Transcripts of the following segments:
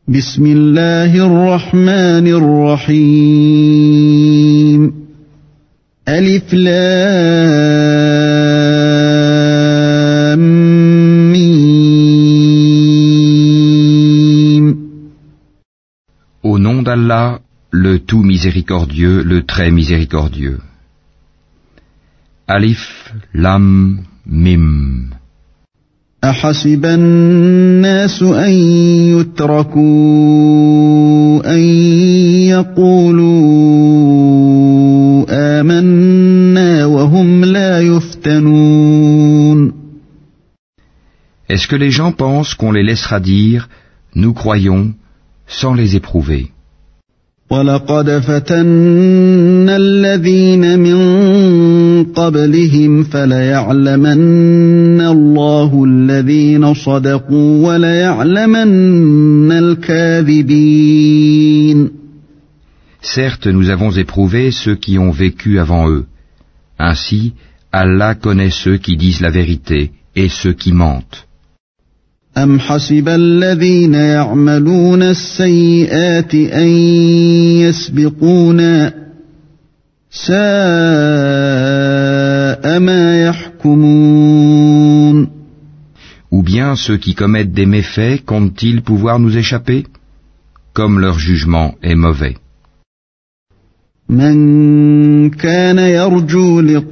بسم الله الرحمن الرحيم ألف لام ميم. Au nom d'Allah, le tout miséricordieux, le très miséricordieux. Alif, Lam, Mim. أحسب الناس أن يتركوا أن يقولوا آمنا وهم لا يفتنون. Est-ce que les gens pensent qu'on les laissera dire « Nous croyons » sans les éprouver? وَلَقَدْ فَتَنَّا الَّذِينَ مِن قَبْلِهِمْ فَلَيَعْلَمَنَّ اللَّهُ الَّذِينَ صَدَقُوا وَلَيَعْلَمَنَّ الْكَاذِبِينَ. Certes, nous avons éprouvé ceux qui ont vécu avant eux. Ainsi, Allah connaît ceux qui disent la vérité et ceux qui mentent. أَمْ حَسِبَ الَّذِينَ يَعْمَلُونَ السَّيِّئَاتِ أَن يَسْبِقُونَا سَاءَ مَا يَحْكُمُونَ. Ou bien ceux qui commettent des méfaits comptent-ils pouvoir nous échapper? Comme leur jugement est mauvais. من كان يرجو لقاء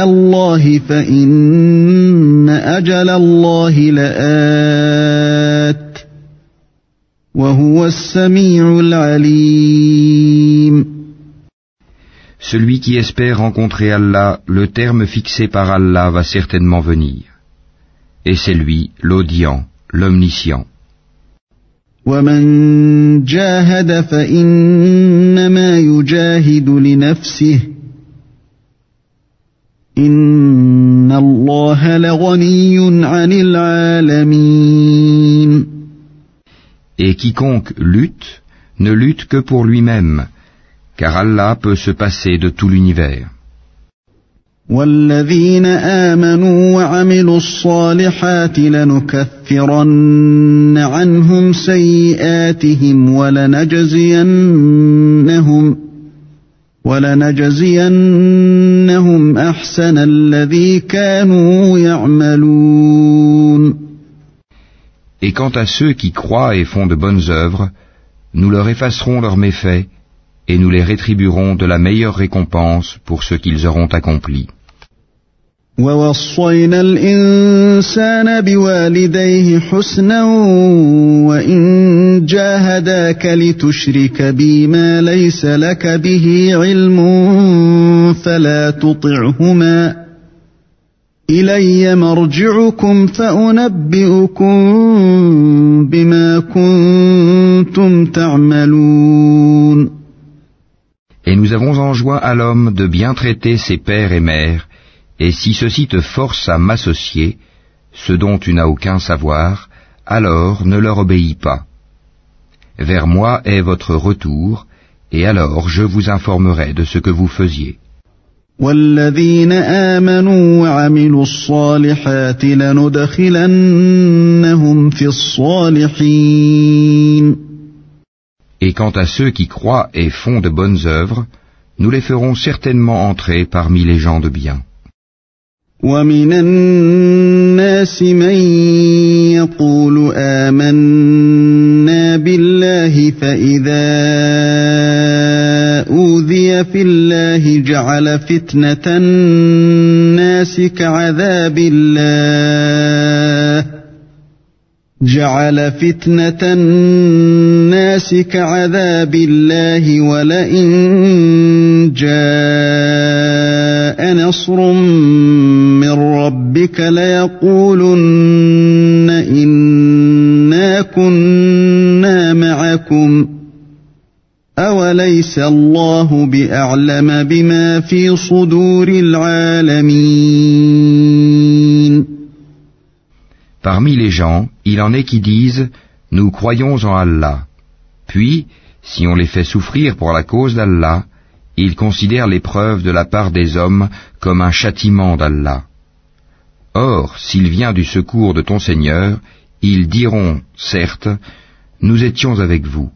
الله فإن أجل الله لآت وهو السميع العليم. Celui qui espère rencontrer Allah, le terme fixé par Allah va certainement venir. Et c'est lui, l'audient, l'omniscient. ومن جاهد فإنما يجاهد لنفسه إن الله لغني عن العالمين. Et quiconque lutte, ne lutte que pour lui-même, car Allah peut se passer de tout l'univers. والذين آمنوا وعملوا الصالحات لنكفرن عنهم سيئاتهم ولنجزينهم أحسن الذي كانوا يعملون. Et quant à ceux qui croient et font de bonnes œuvres, nous leur effacerons leurs méfaits et nous les rétribuerons de la meilleure récompense pour ce qu'ils auront accompli. وَوَصَّيْنَا الْإِنسَانَ بِوَالِدَيْهِ حُسْنًا وَإِنْ جَاهَدَاكَ لِتُشْرِكَ بِي مَا لَيْسَ لَكَ بِهِ عِلْمٌ فَلَا تُطِعْهُمَا إِلَيَّ مَرْجِعُكُمْ فَأُنَبِّئُكُم بِمَا كُنتُمْ تَعْمَلُونَ. Et nous avons enjoint à l'homme de bien traiter ses pères et mères, et si ceux-ci te forcent à m'associer, ce dont tu n'as aucun savoir, alors ne leur obéis pas. Vers moi est votre retour, et alors je vous informerai de ce que vous faisiez. وَالَّذِينَ آمَنُوا وَعَمِلُوا الصَّالِحَاتِ لَنُدْخِلَنَّهُمْ فِي الصَّالِحِينَ. Et quant à ceux qui croient et font de bonnes œuvres, nous les ferons certainement entrer parmi les gens de bien. وَمِنَ النَّاسِ مَن يَقُولُ آمَنَّا بِاللَّهِ فَإِذَا أُوذِيَ فِي اللَّهِ جَعَلَ فِتْنَةَ النَّاسِ كَعَذَابِ اللَّهِ وَلَئِن جَاءَ نَصْرٌ مِّن رَّبِّكَ لَيَقُولُنَّ إِنَّا كُنَّا مَعَكُمْ أَوَلَيْسَ اللَّهُ بِأَعْلَمَ بِمَا فِي صُدُورِ الْعَالَمِينَ. Parmi les gens, il en est qui disent « Nous croyons en Allah ». Puis, si on les fait souffrir pour la cause d'Allah, ils considèrent l'épreuve de la part des hommes comme un châtiment d'Allah. Or, s'il vient du secours de ton Seigneur, Ils diront, certes, nous étions avec vous.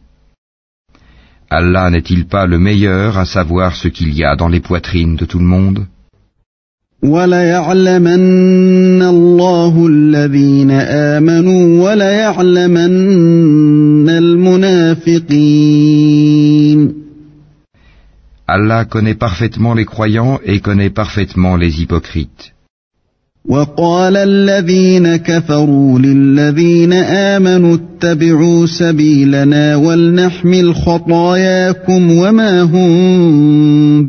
Allah n'est-il pas le meilleur à savoir ce qu'il y a dans les poitrines de tout le monde? وَلَيَعْلَمَنَّ اللَّهُ الَّذِينَ آمَنُوا وَلَيَعْلَمَنَّ الْمُنَافِقِينَ. Allah connaît parfaitement les croyants et connaît parfaitement les hypocrites. وَقَالَ الَّذِينَ كَفَرُوا لِلَّذِينَ آمَنُوا اتَّبِعُوا سَبِيلَنَا وَلْنَحْمِلْ خَطَايَاكُمْ وَمَا هُمْ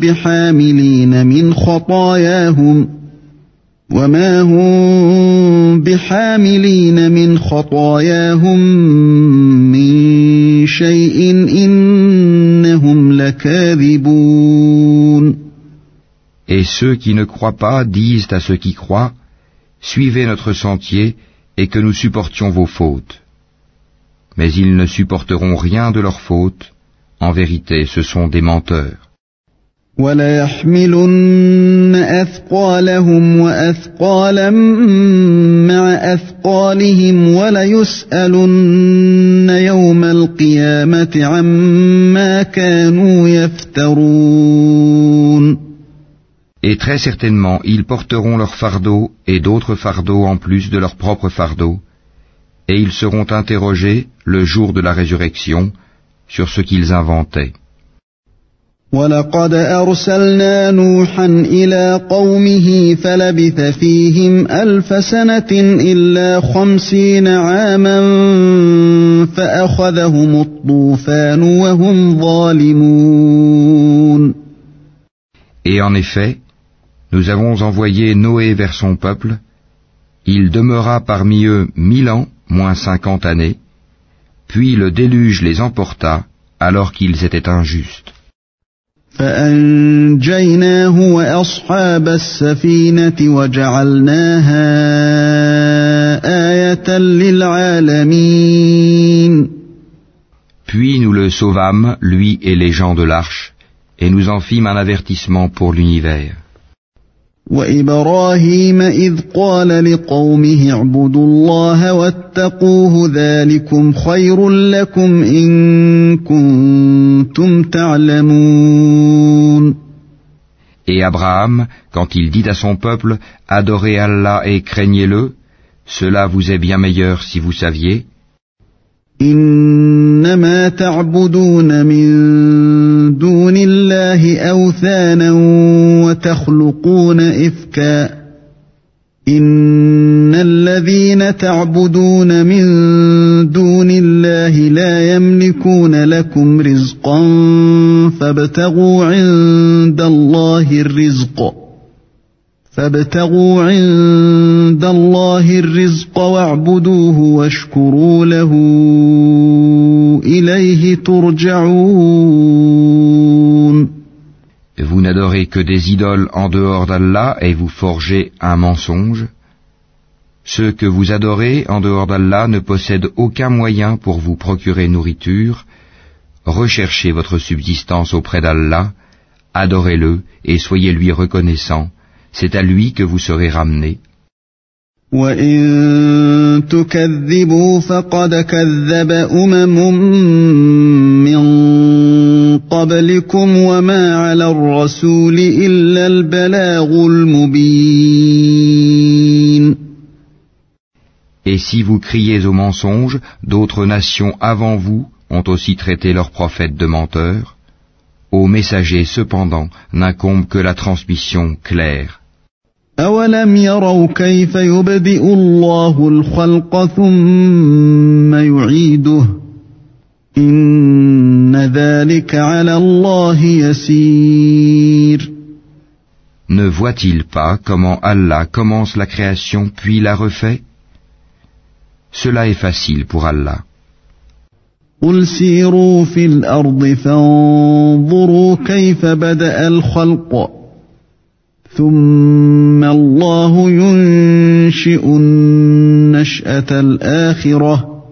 بِحَامِلِينَ مِنْ خَطَايَاهُمْ مِنْ شَيْءٍ إِنَّهُمْ لَكَاذِبُونَ. Et ceux qui ne croient pas disent à ceux qui croient, suivez notre sentier et que nous supportions vos fautes. Mais ils ne supporteront rien de leurs fautes, en vérité ce sont des menteurs. وَلَيَحْمِلُنَّ أَثْقَالَهُمْ وَأَثْقَالًا مَّعَ أَثْقَالِهِمْ وَلَيُسْأَلُنَّ يَوْمَ الْقِيَامَةِ عَمَّا كَانُوا يَفْتَرُونَ. Et très certainement, ils porteront leur fardeau et d'autres fardeaux en plus de leur propre fardeau, et ils seront interrogés le jour de la résurrection sur ce qu'ils inventaient. وَلَقَدْ أَرْسَلْنَا نُوحًا إِلَىٰ قَوْمِهِ فَلَبِثَ فِيهِمْ أَلْفَ سَنَةٍ إِلَّا 50 عَامًا فَأَخَذَهُمُ الطُّوفَانُ وَهُمْ ظَالِمُونَ. Et en effet, nous avons envoyé Noé vers son peuple. Il demeura parmi eux 1000 ans, moins 50 années, puis le déluge les emporta alors qu'ils étaient injustes. فَأَنْجَيْنَاهُ وَأَصْحَابَ السَّفِينَةِ وَجَعَلْنَاهَا آيَةً لِلْعَالَمِينَ. Puis nous le sauvâmes, lui et les gens de l'arche, et nous en fîmes un avertissement pour l'univers. وَإِبْرَاهِيمَ إِذْ قَالَ لِقَوْمِهِ اعْبُدُوا اللَّهَ وَاتَّقُوهُ ذَلِكُمْ خَيْرٌ لَكُمْ إِن كُنتُمْ تَعْلَمُونَ. Et Abraham, quand il dit à son peuple, adorez Allah et craignez-le, cela vous est bien meilleur si vous saviez. إنما تعبدون من دون الله أوثانا وتخلقون إفكا إن الذين تعبدون من دون الله لا يملكون لكم رزقا فابتغوا عند الله الرزق واعبدوه واشكروا له إليه ترجعون. Vous n'adorez que des idoles en dehors d'Allah et vous forgez un mensonge. Ceux que vous adorez en dehors d'Allah ne possèdent aucun moyen pour vous procurer nourriture. Recherchez votre subsistance auprès d'Allah, adorez-le et soyez lui reconnaissants. C'est à lui que vous serez ramenés. وَإِن تُكَذِّبُوا فَقَدْ كَذَّبَ أُمَمٌ مِّن قَبْلِكُمْ وَمَا عَلَى الرَّسُولِ إِلَّا الْبَلَاغُ الْمُبِينُ. Et si vous criez au mensonge, d'autres nations avant vous ont aussi traité leurs prophètes de menteurs. Aux messagers, cependant, n'incombe que la transmission claire. أَوَلَمْ يَرَوْا كَيْفَ يُبْدِئُ اللَّهُ الْخَلْقَ ثُمَّ يُعِيدُهُ إِنَّ ذَلِكَ عَلَى اللَّهِ يَسِيرٌ. Ne voit-il pas comment Allah commence la création puis la refait? Cela est facile pour Allah. قُلْ سِيرُوا فِي الْأَرْضِ فَانظُرُوا كَيْفَ بَدَأَ الْخَلْقَ ثُمَّ اللَّهُ يُنشِئُ النَّشْأَةَ الْآخِرَةَ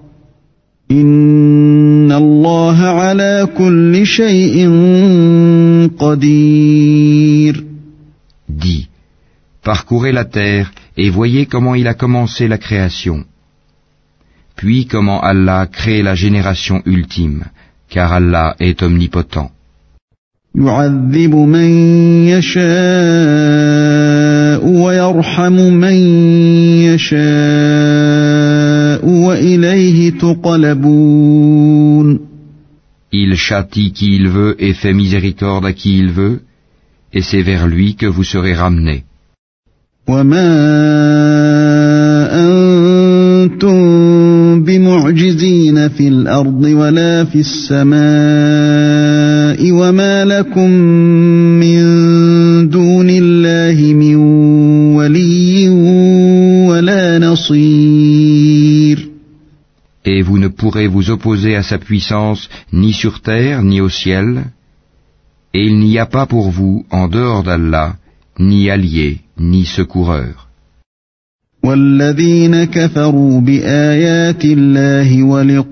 إِنَّ اللَّهَ عَلَى كُلِّ شَيْءٍ قَدِيرٌ. Dis, parcourez la terre et voyez comment il a commencé la création. puis comment Allah crée la génération ultime, car Allah est omnipotent. يعذب من يشاء ويرحم من يشاء وإليه تقلبون. Il châtie qui il veut et fait miséricorde à qui il veut, et c'est vers lui que vous serez ramenés. وما أنتم بمعجزين في الأرض ولا في السماء وما لكم من دون الله من ولي ولا نصير. Et vous ne pourrez vous opposer à sa puissance ni sur terre ni au ciel, et il n'y a pas pour vous, en dehors d'Allah, ni allié, ni secoureur. والذين كفروا بآيات الله ولقائه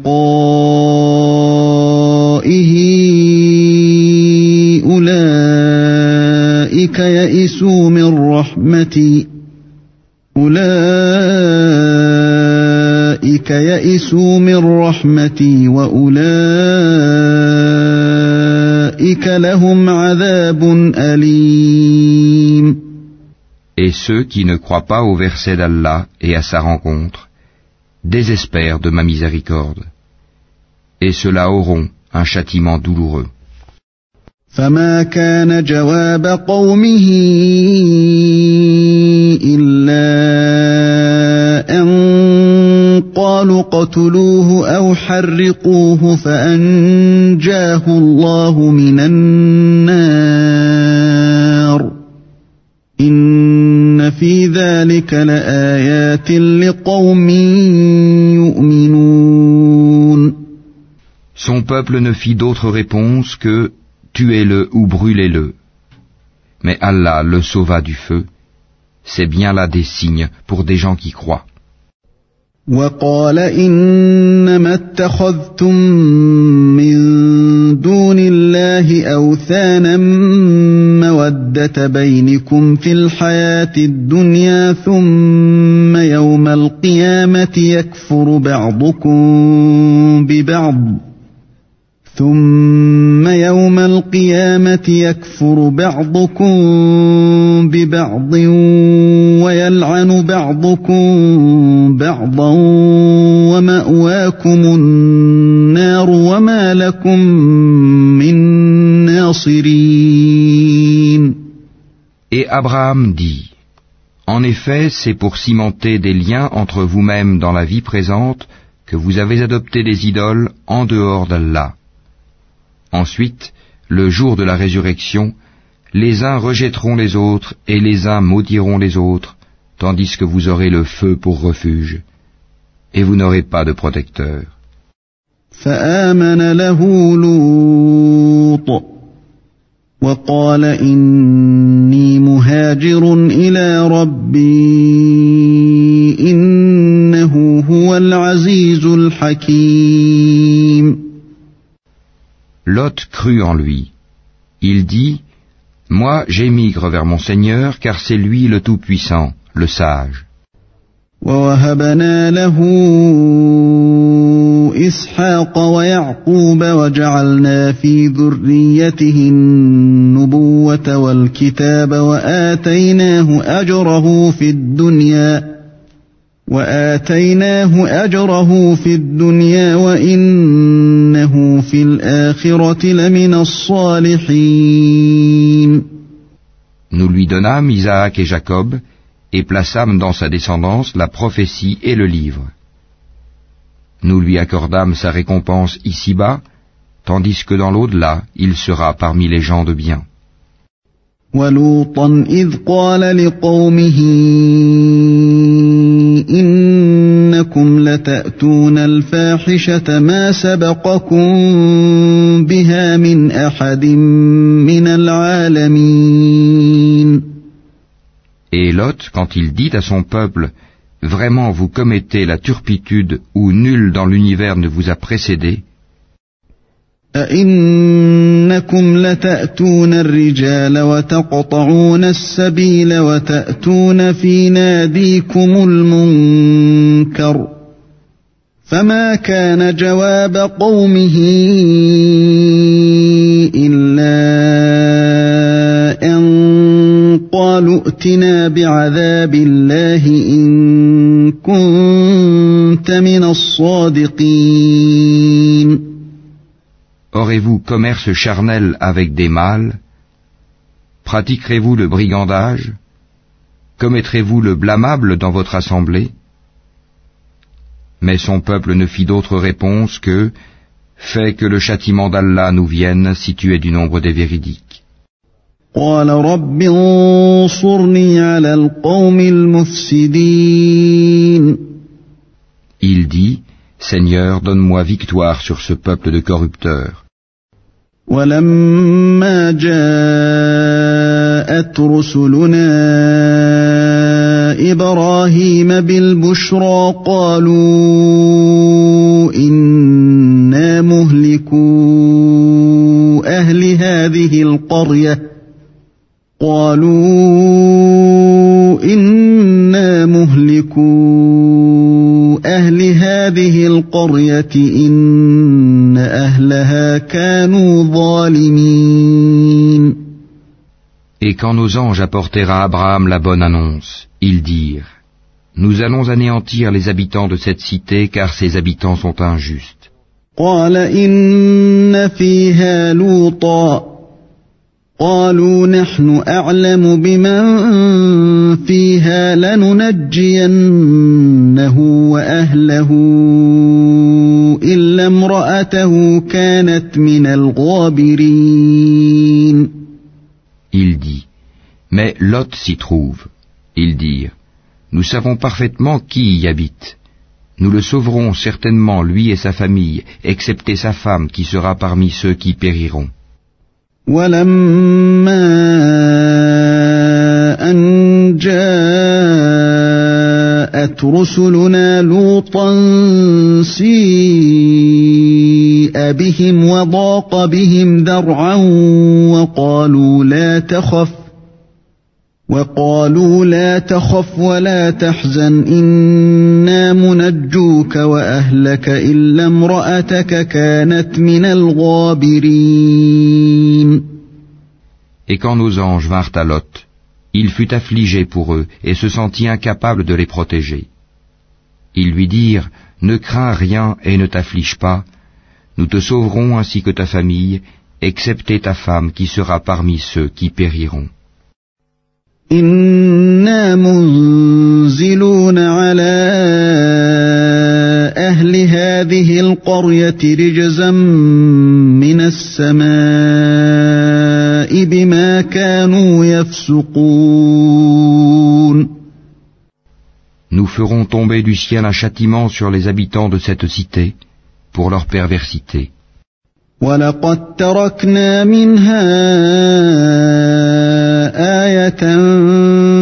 أولئك يئسوا من رحمتي وأولئك لهم عذاب أليم. Et ceux qui ne croient pas au verset d'Allah et à sa rencontre désespèrent de ma miséricorde, et ceux-là auront un châtiment douloureux. فما كان جواب قومه إلا أن قالوا اقتلوه أو حرقوه فأنجاه الله من النار إن في ذلك لآيات لقوم يؤمنون. Son peuple ne fit d'autre réponse que « tuez-le ou brûlez-le ». Mais Allah le sauva du feu. C'est bien là des signes pour des gens qui croient. وقال إنما اتخذتم من دون الله أوثانا مودة بينكم في الحياة الدنيا ثم يوم القيامة يكفر بعضكم ببعض ويلعن بعضكم بعضا ومأواكم النار وما لكم من ناصرين. Et Abraham dit, en effet, c'est pour cimenter des liens entre vous-mêmes dans la vie présente que vous avez adopté des idoles en dehors d'Allah. Ensuite, le jour de la résurrection, les uns rejetteront les autres et les uns maudiront les autres, tandis que vous aurez le feu pour refuge, et vous n'aurez pas de protecteur. فآمن له لوط وقال إني مهاجر إلى ربي إنه هو العزيز الحكيم. Lot crut en lui. Il dit, « Moi j'émigre vers mon Seigneur, car c'est lui le Tout-Puissant, le Sage. » ووهبنا له إسحاق ويعقوب وجعلنا في ذريته النبوة والكتاب وآتيناه أجره في الدنيا وإنه في الآخرة لمن الصالحين. Nous lui donnâmes Isaac et Jacob, et plaçâmes dans sa descendance la prophétie et le livre. Nous lui accordâmes sa récompense ici-bas, tandis que dans l'au-delà, il sera parmi les gens de bien. وَلُوطًا إِذْ قَالَ لِقَوْمِهِ إِنَّكُمْ لَتَأْتُونَ الْفَاحِشَةَ مَا سَبَقَكُم بِهَا مِنْ أَحَدٍ مِنَ الْعَالَمِينَ. Et Lot, quand il dit à son peuple, « Vraiment vous commettez la turpitude où nul dans l'univers ne vous a précédé » أَإِنَّكُمْ لَتَأْتُونَ الرِّجَالَ وَتَقْطَعُونَ السَّبِيلَ وَتَأْتُونَ فِي نَادِيكُمُ الْمُنكَرَ فما كان جواب قومه إلا أن قالوا ائتنا بعذاب الله إن كنت من الصادقين. Aurez-vous commerce charnel avec des mâles? Pratiquerez-vous le brigandage? Commettrez-vous le blâmable dans votre assemblée? Mais son peuple ne fit d'autre réponse que « Fais que le châtiment d'Allah nous vienne si tu es du nombre des véridiques. » قال رب انصرني على القوم المفسدين. Il dit « Seigneur, donne-moi victoire sur ce peuple de corrupteurs. » ولما جاءت رسلنا إبراهيم بالبشرى قالوا إنا مهلكو أهل هذه القرية إن أهلها كانوا ظالمين. Et quand nos anges apportèrent à Abraham la bonne annonce, ils dirent « Nous allons anéantir les habitants de cette cité car ses habitants sont injustes. » قال إن فيها لوطا قالوا نحن أعلم بمن فيها لننجينه وأهله إلا امرأته كانت من الغابرين. Il dit « Mais Lot s'y trouve. » Ils dirent « Nous savons parfaitement qui y habite. Nous le sauverons certainement, lui et sa famille, excepté sa femme qui sera parmi ceux qui périront. » ولما أن جاءت رسلنا لوطا سيء بهم وضاق بهم ذرعا وقالوا لا تخف ولا تحزن إنا منجوك وأهلك إلا امرأتك كانت من الغابرين. Et quand nos anges vinrent à Lot, il fut affligé pour eux et se sentit incapable de les protéger. Ils lui dirent « Ne crains rien et ne t'afflige pas, nous te sauverons ainsi que ta famille, excepté ta femme qui sera parmi ceux qui périront. » إنا منزلون على أهل هذه القرية رجزا من السماء بما كانوا يفسقون. Nous ferons tomber du ciel un châtiment sur les habitants de cette cité pour leur perversité. وَلَقَدْ تَرَكْنَا مِنْهَا آيَةً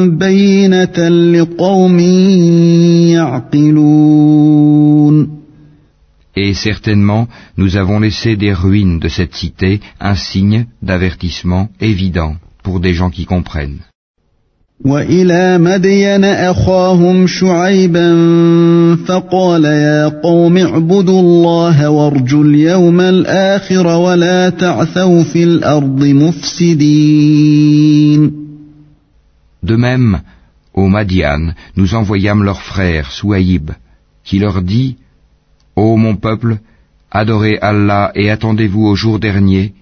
بَيِّنَةً لِقَوْمٍ يَعْقِلُونَ. Et certainement, nous avons laissé des ruines de cette cité un signe d'avertissement évident pour des gens qui comprennent. وَإِلَى مَدْيَنَ أَخَاهُمْ شُعَيْبًا فَقَالَ يَا قَوْمِ اعْبُدُوا اللَّهَ وَارْجُوا الْيَوْمَ الْآخِرَ وَلَا تَعْثَوْا فِي الْأَرْضِ مُفْسِدِينَ. De même, au Madian, nous envoyâmes leur frère Souaïb, qui leur dit « Ô mon peuple, adorez Allah et attendez-vous au jour dernier,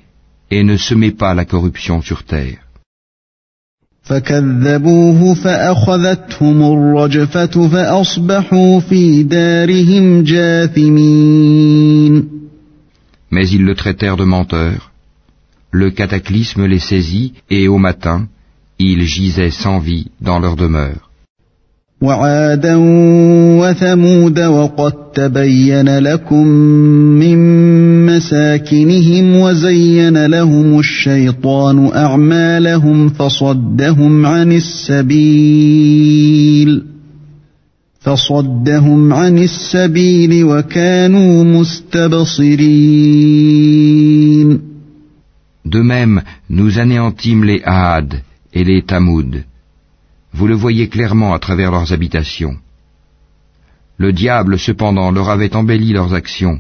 et ne semez pas la corruption sur terre. » فكذبوه فأخذتهم الرجفة فأصبحوا في دارهم جاثمين. Mais ils le traitèrent de menteur. Le cataclysme les saisit et au matin, ils gisaient sans vie dans leur demeure. وعادا وثمود وقد تبين لكم من مساكنهم وزين لهم الشيطان أعمالهم فصدهم عن السبيل وكانوا مستبصرين. De même, nous anéantîmes les Aad et les Tamoud. Vous le voyez clairement à travers leurs habitations. Le diable cependant leur avait embelli leurs actions,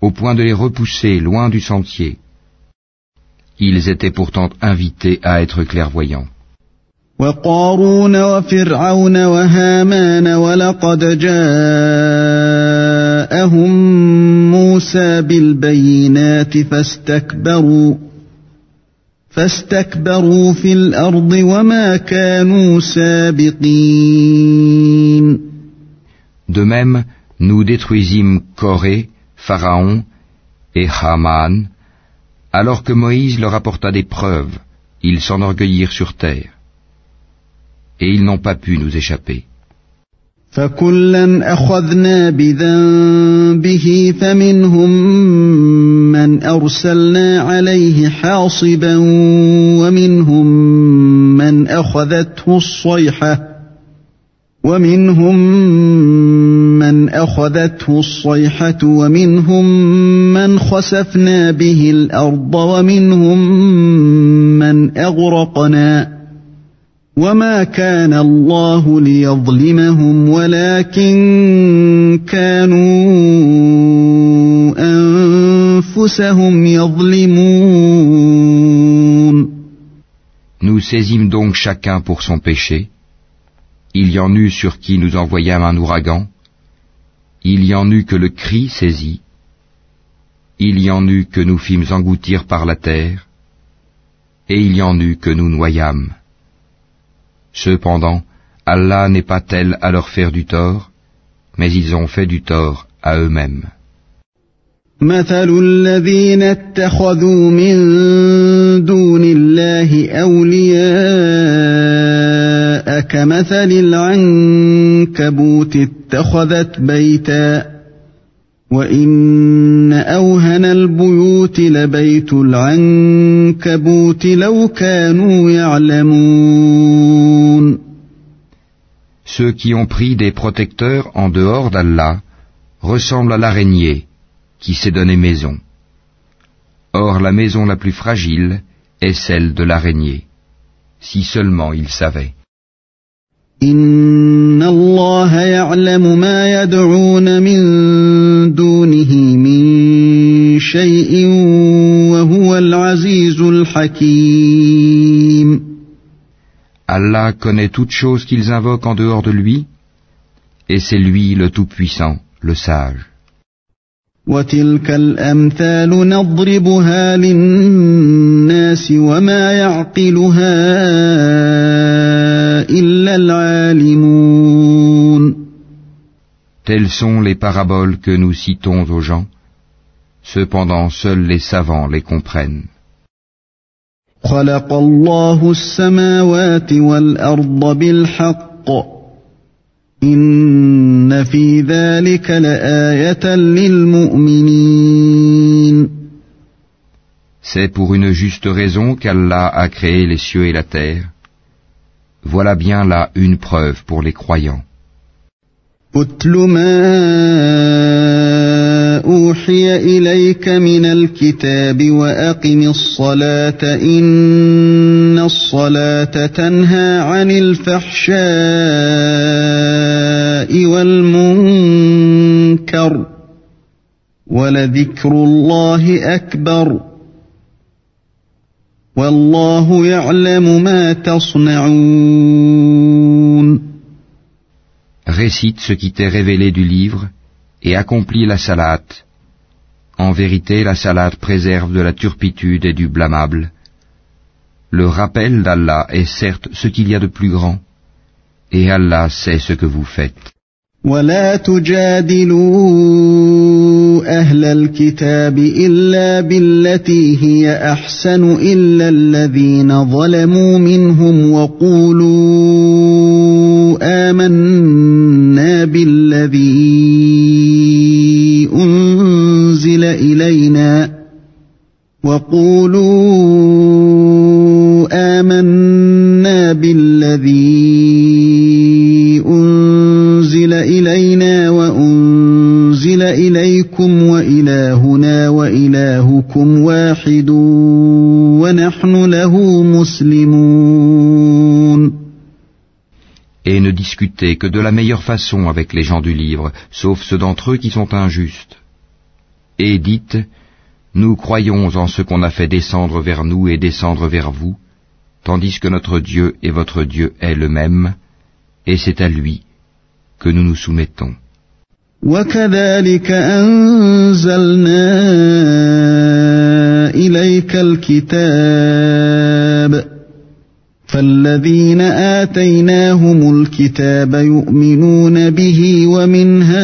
au point de les repousser loin du sentier. Ils étaient pourtant invités à être clairvoyants. وقارون وفرعون وهامان ولقد جاءهم موسى بالبينات فاستكبروا في الأرض وما كانوا سابقين. De même, nous détruisîmes Corée, Pharaon et Haman, alors que Moïse leur apporta des preuves, ils s'enorgueillirent sur terre. Et ils n'ont pas pu nous échapper. فكلا أخذنا بذنبه فمنهم من أرسلنا عليه حاصبا ومنهم من أخذته الصيحة ومنهم من خسفنا به الأرض ومنهم من أغرقنا وما كان الله ليظلمهم ولكن كانوا أنفسهم يظلمون. Nous saisîmes donc chacun pour son péché. Il y en eut sur qui nous envoyâmes un ouragan. Il y en eut que le cri saisit. Il y en eut que nous fîmes engloutir par la terre. Et il y en eut que nous noyâmes. Cependant, Allah n'est pas tel à leur faire du tort, mais ils ont fait du tort à eux-mêmes. مثل الذين اتخذوا من دون الله أولياء كمثل العنكبوت اتخذت بيتا وإن أوهن البيوت لبيت العنكبوت لو كانوا يعلمون. Ceux qui ont pris des protecteurs en dehors d'Allah ressemblent à l'araignée qui s'est donné maison. Or la maison la plus fragile est celle de l'araignée, si seulement ils savaient. إن الله يعلم ما يدعون من دونه من شيء وهو العزيز الحكيم. Allah connaît toutes choses qu'ils invoquent en dehors de lui, et c'est lui le Tout-Puissant, le Sage. وتلك الأمثال نضربها للناس وما يعقلها إلا العالمون. Telles sont les paraboles que nous citons aux gens, cependant seuls les savants les comprennent. خلق الله السماوات والأرض بالحق إن في ذلك لآية للمؤمنين. C'est pour une juste raison qu'Allah a créé les cieux et la terre. Voilà bien là une preuve pour les croyants. أتل ما أوحي إليك من الكتاب وأقم الصلاة إن الصلاة تنهى عن الفحشاء والمنكر ولذكر الله أكبر والله يعلم ما تصنعون. Récite ce qui t'est révélé du livre et accomplis la salate. En vérité, la salate préserve de la turpitude et du blâmable. Le rappel d'Allah est certes ce qu'il y a de plus grand, et Allah sait ce que vous faites. ولا تجادلوا أهل الكتاب إلا بالتي هي أحسن إلا الذين ظلموا منهم وقولوا آمنا بالذي أنزل إلينا وأنزل إليكم وإلهنا وإلهكم واحد ونحن له مسلمون. Et ne discutez que de la meilleure façon avec les gens du livre, sauf ceux d'entre eux qui sont injustes. Et dites, nous croyons en ce qu'on a fait descendre vers nous et descendre vers vous, tandis que notre Dieu et votre Dieu est le même, et c'est à lui que nous nous soumettons. وكذلك أنزلنا إليك الكتاب فالذين آتيناهم الكتاب يؤمنون به ومن هؤلاء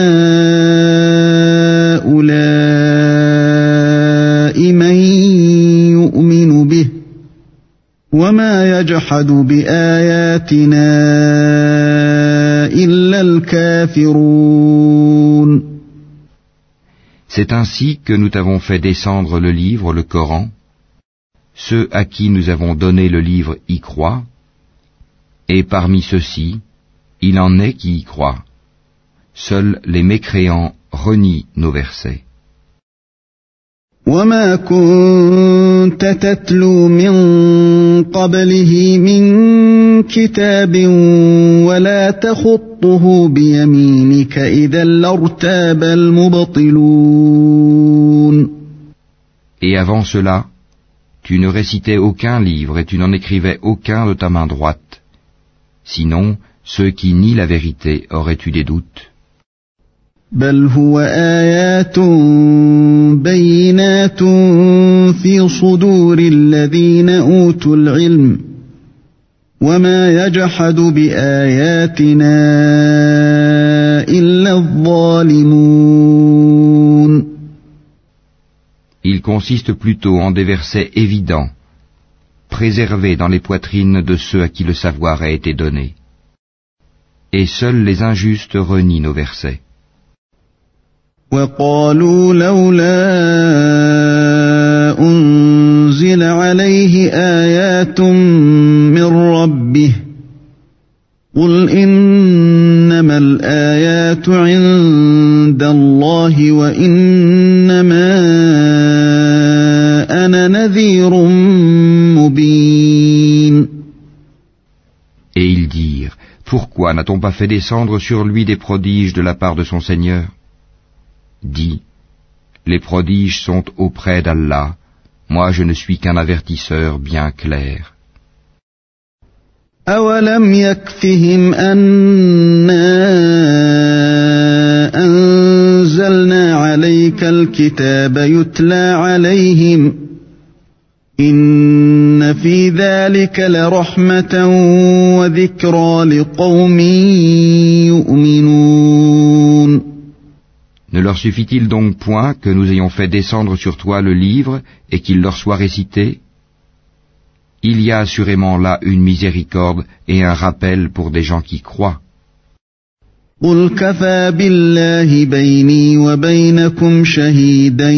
من يؤمن به وما يجحد بآياتنا إلا الكافرون. C'est ainsi que nous t'avons fait descendre le livre, le Coran. Ceux à qui nous avons donné le livre y croient, et parmi ceux-ci, il en est qui y croient. Seuls les mécréants renient nos versets. وما كنت تتلو من قبله من كتاب ولا تخطه بيمينك إذا لارتاب المبطلون. Et avant cela, tu ne récitais aucun livre et tu n'en écrivais aucun de ta main droite. Sinon, ceux qui nient la vérité auraient eu des doutes. بل هو آيات بينات في صدور الذين أوتوا العلم وما يجحد بآياتنا إلا الظالمون. Il consiste plutôt en des versets évidents, préservés dans les poitrines de ceux à qui le savoir a été donné. Et seuls les injustes renient nos versets. وقالوا لولا أنزل عليه آيات من ربه قل إنما الآيات عند الله وإنما أنا نذير مبين. Et ils dirent, pourquoi n'a-t-on pas fait descendre sur lui des prodiges de la part de son Seigneur? Dis, les prodiges sont auprès d'Allah, moi je ne suis qu'un avertisseur bien clair. أولم يكفهم أنا أنزلنا عليك الكتاب يتلى عليهم إن في ذلك لرحمة وذكرى لقوم يؤمنون. Ne leur suffit-il donc point que nous ayons fait descendre sur toi le livre et qu'il leur soit récité? Il y a assurément là une miséricorde et un rappel pour des gens qui croient. قل كفى بالله بيني وبينكم شهيدا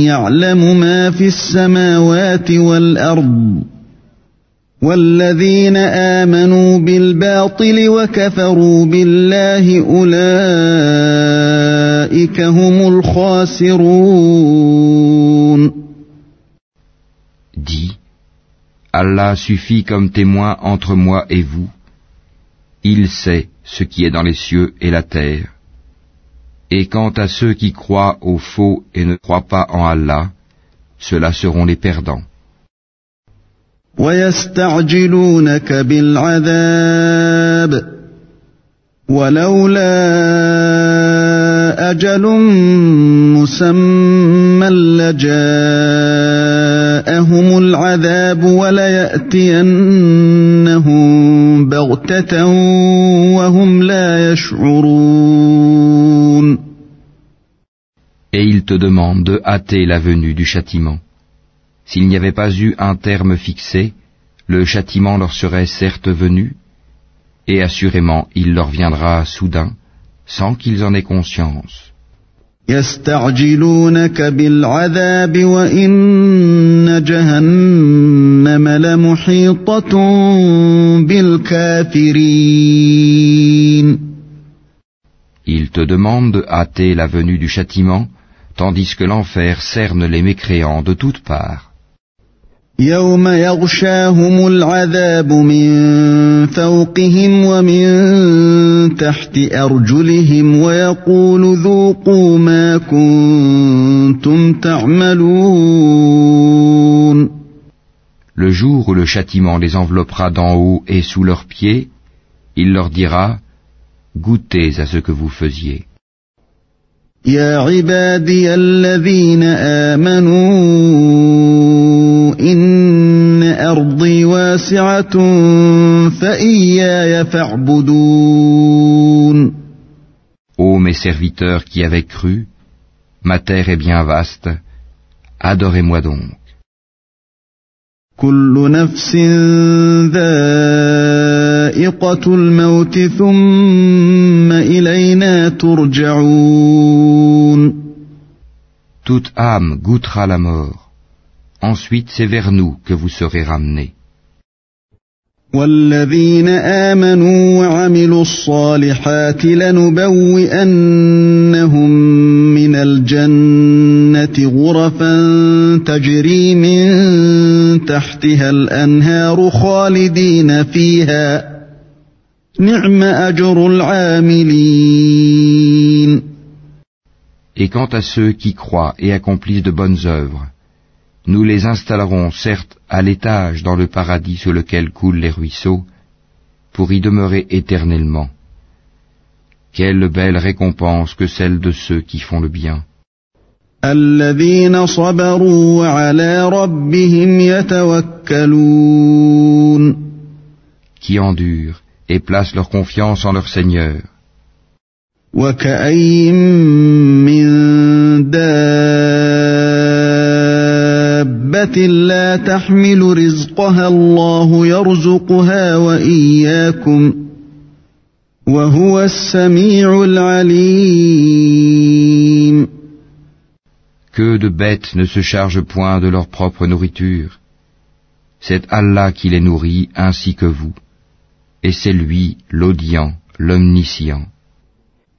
يعلم ما في السماوات والأرض والذين آمنوا بالباطل وكفروا بالله أولئك هم الخاسرون. Dis, Allah suffit comme témoin entre moi et vous. Il sait ce qui est dans les cieux et la terre. Et quant à ceux qui croient au faux et ne croient pas en Allah, ceux-là seront les perdants. ويستعجلونك بالعذاب ولولا أجل مسمى لجاءهم العذاب وليأتينهم بغتة وهم لا يشعرون. Et ils te demandent de hâter la venue du châtiment. S'il n'y avait pas eu un terme fixé, le châtiment leur serait certes venu, et assurément il leur viendra soudain, sans qu'ils en aient conscience. يستعجلونك بالعذاب وإن جهنم لمحيطة بالكافرين. Ils te demandent de hâter la venue du châtiment, tandis que l'enfer cerne les mécréants de toutes parts. يوم يغشاهم العذاب من فوقهم ومن تحت أرجلهم ويقول ذوقوا ما كنتم تعملون. Le jour où le châtiment les enveloppera d'en haut et sous leurs pieds, il leur dira: Goûtez à ce que vous faisiez. يا عبادي الذين آمنوا إن أرضي واسعة فإياي فاعبدون. Ô mes serviteurs qui avez cru, ma terre est bien vaste, adorez-moi donc. كل نفس ذائقة الموت ثم إلينا ترجعون. Toute âme goûtera la mort. Ensuite c'est vers nous que vous serez ramenés. والذين آمنوا وعملوا الصالحات لنبوئنهم من الجنة غرفا تجري من تحتها الأنهار خالدين فيها نعم أجر العاملين. Et quant à ceux qui croient et accomplissent de bonnes œuvres, nous les installerons certes à l'étage dans le paradis sous lequel coulent les ruisseaux, pour y demeurer éternellement. Quelle belle récompense que celle de ceux qui font le bien. الذين صبروا وعلى ربهم يتوكلون. Qui endurent et placent leur confiance en leur Seigneur. وكأين من دابة لا تحمل رزقها الله يرزقها وإياكم وهو السميع العليم. Que de bêtes ne se chargent point de leur propre nourriture. C'est Allah qui les nourrit ainsi que vous. Et c'est lui, l'audient, l'omniscient.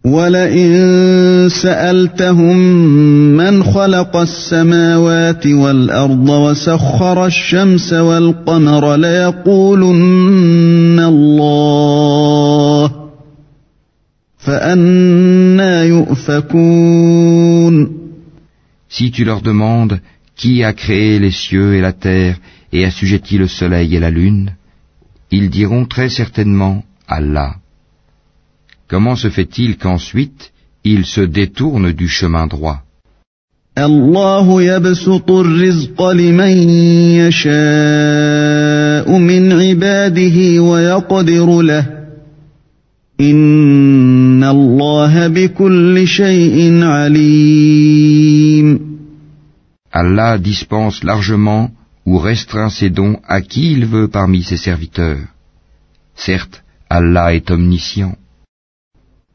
وَلَئِن سَأَلْتَهُم مَّنْ خَلَقَ السَّمَاوَاتِ وَالْأَرْضَ وَسَخَّرَ الشَّمْسَ وَالْقَمَرَ لَيَقُولُنَّ اللَّهُ فَأَنَّىٰ يُؤْفَكُونَ. Si tu leur demandes qui a créé les cieux et la terre et assujetti le soleil et la lune, ils diront très certainement Allah. Comment se fait-il qu'ensuite ils se détournent du chemin droit? الله يبسط الرزق لمن يشاء من عباده ويقدر له إن الله بكل شيء عليم. Allah dispense largement ou restreint ses dons à qui il veut parmi ses serviteurs. Certes, Allah est omniscient.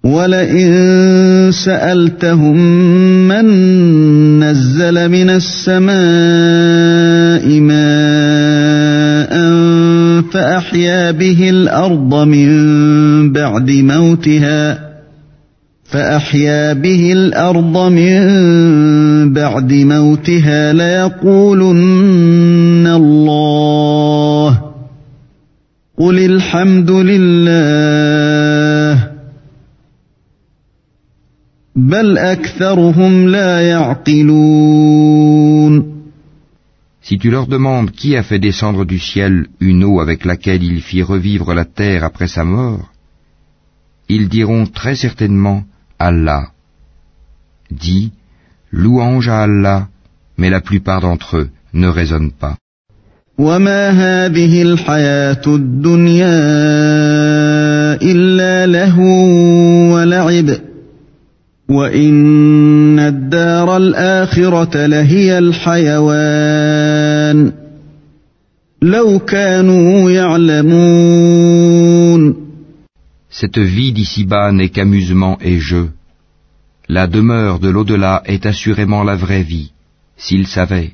وَلَئِن سَأَلْتَهُم مَّن نَّزَّلَ مِنَ السَّمَاءِ مَاءً فَأَحْيَا بِهِ الْأَرْضَ مِن بَعْدِ مَوْتِهَا لَيَقُولُنَّ اللَّهُ قُلِ الْحَمْدُ لِلَّهِ بل أكثرهم لا يعقلون. Si tu leur demandes qui a fait descendre du ciel une eau avec laquelle il fit revivre la terre après sa mort, ils diront très certainement Allah. Dis, louange à Allah, mais la plupart d'entre eux ne raisonnent pas. وما هذه الحياة الدنيا إلا لهو ولعب وَإِنَّ الدَّارَ الْآخِرَةَ لَهِيَ الْحَيَوَانُ لَوْ كَانُوا يَعْلَمُونَ. Cette vie d'ici-bas n'est qu'amusement et jeu. La demeure de l'au-delà est assurément la vraie vie, s'ils savaient.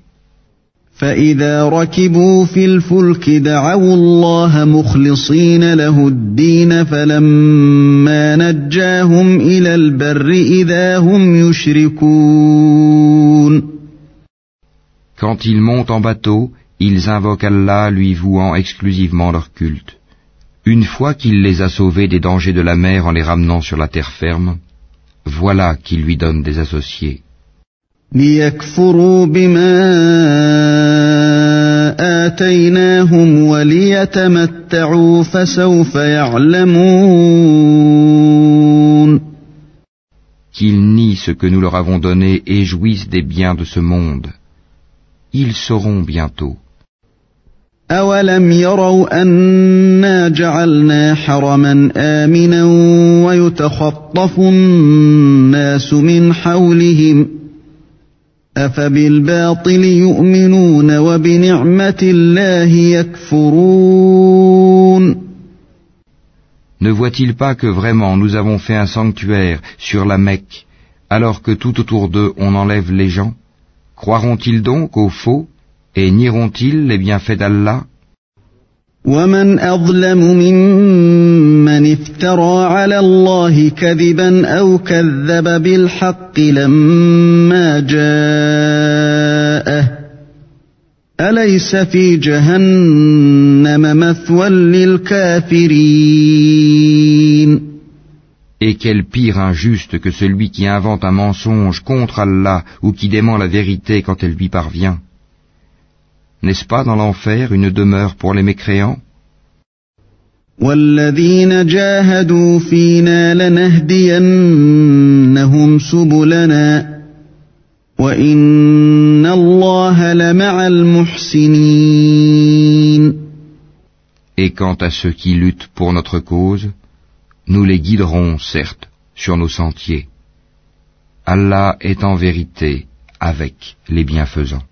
فَإِذَا رَكِبُوا فِي الْفُلْكِ دَعَوُا اللَّهَ مُخْلِصِينَ لَهُ الدِّينَ فَلَمَّا نَجَّاهُمْ إِلَى الْبَرِّ إِذَا هُمْ يُشْرِكُونَ. Quand ils montent en bateau, ils invoquent Allah lui vouant exclusivement leur culte. Une fois qu'il les a sauvés des dangers de la mer en les ramenant sur la terre ferme, voilà qu'ils lui donnent des associés. ليكفروا بما آتيناهم وليتمتعوا فسوف يعلمون. Qu'ils nient ce que nous leur avons donné et jouissent des biens de ce monde. Ils sauront bientôt. أولم يروا أنا جعلنا حرما آمنا ويتخطف الناس من حولهم أفبالباطل يؤمنون وبنعمة الله يكفرون. Ne voient-ils pas que vraiment nous avons fait un sanctuaire sur la Mecque, alors que tout autour d'eux on enlève les gens? Croiront-ils donc au faux et nieront-ils les bienfaits d'Allah? ومن أظلم ممن افترى على الله كذبا أو كذب بالحق لما جاءه أليس في جهنم مثوى للكافرين. Et quel pire injuste que celui qui invente un mensonge contre Allah ou qui dément la vérité quand elle lui parvient. N'est-ce pas dans l'enfer une demeure pour les mécréants? وَالَّذِينَ جَاهَدُوا فِينَا لَنَهْدِيَنَّهُمْ سُبُلَنَا وَإِنَّ اللَّهَ لَمَعَ الْمُحْسِنِينَ. Et quant à ceux qui luttent pour notre cause, nous les guiderons, certes, sur nos sentiers. Allah est en vérité avec les bienfaisants.